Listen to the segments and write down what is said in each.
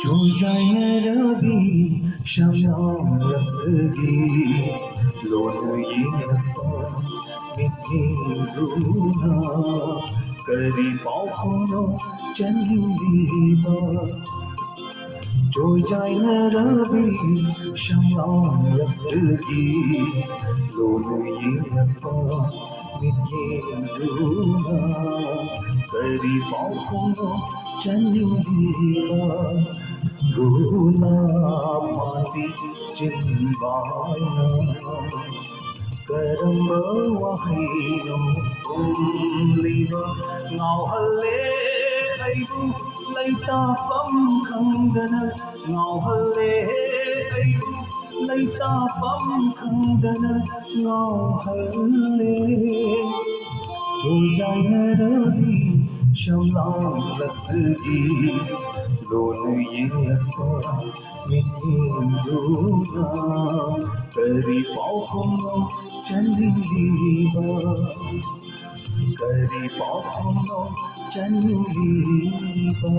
조자야라비 샤야라기 로느이나파 미히루나 करी पाखोनो चंदीबा जो जाए न रवि शम्यालगी लोनु ये नपा मिये दूना करी पाखोनो चंदीबा रूना माती चिंबाना करम्बा वहीनो उम्लीबा ngauhalle aibu laitafam khangdana ngauhalle aibu laitafam khangdana ngauhalle jayarabi shamlalagi lone ye appa मिहिंदूना करी पाखोनो चंदीबा करी पाखोनो चंदीबा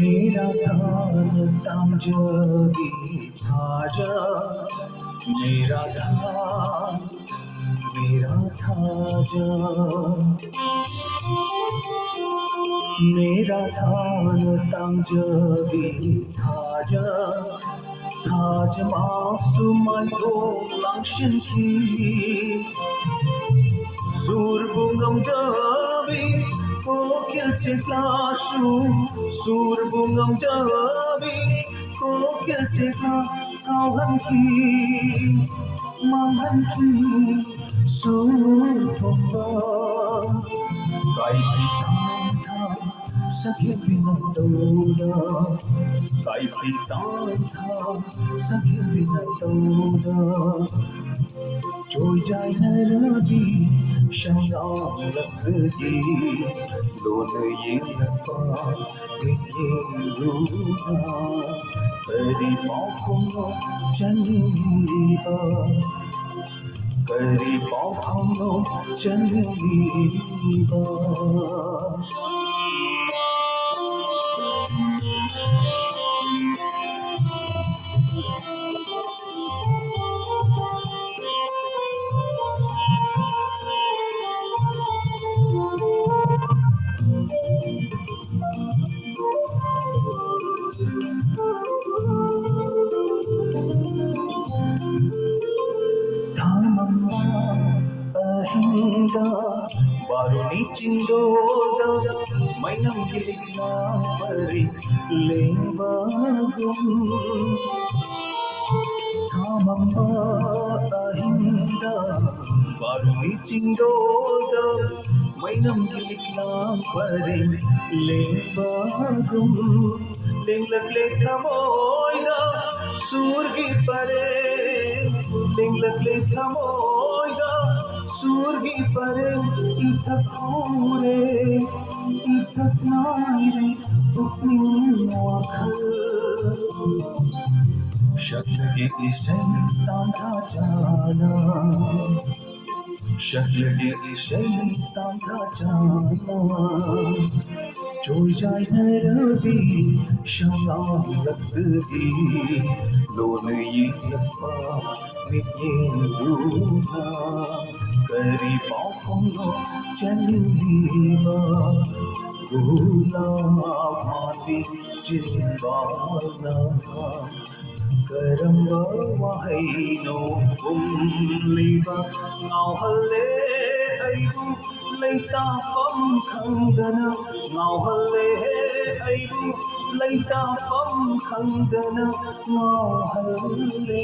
मेरा धान तांजवी थाजा मेरा धान मेरा थाजा मेरा धान तांजवी थाजा थाज मासुमायो लांशनकी सूरबुंगम Xavi Kokya cekashu surbungam jawi kokya ceka kauhanki manghanki surthomba kai pitanta sakhe binatoda kai pitanta sakhe binatoda joy jai narabi शम्यालगी लोने नपा मिहिंदूना करी पाखोनो चंदीबा करी पाखोनो चंदीबा ahinda baruni chindoda mainam giligna pari lembagum thamamba ahinda baruni chindoda mainam giligna pari lembagum lenglagle thamoida surgi pare lenglagle thamoida surgi pare ithak kure ithak naire upni wakhal shaklage isai tanta jana shaklage isai tanta jana joy jai narabi shamlalagi lone ye appa मिहिंदूना करी पाखोनो चंदीबा भूला माती चिंबाना करम्बा वहीनो उम्लीबा ngauhalle aibu laitafam khangdana ngauhalle aibu laitafam khangdana ngauhalle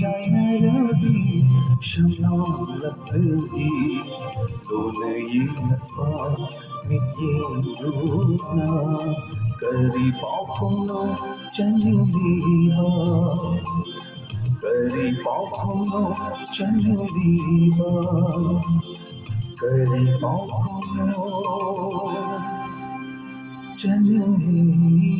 jai narabi shamlalagi lone napa mihiंदूना करी पाखोनो चंदीबा करी पाखोनो चंदीबा करिपापुनो जननी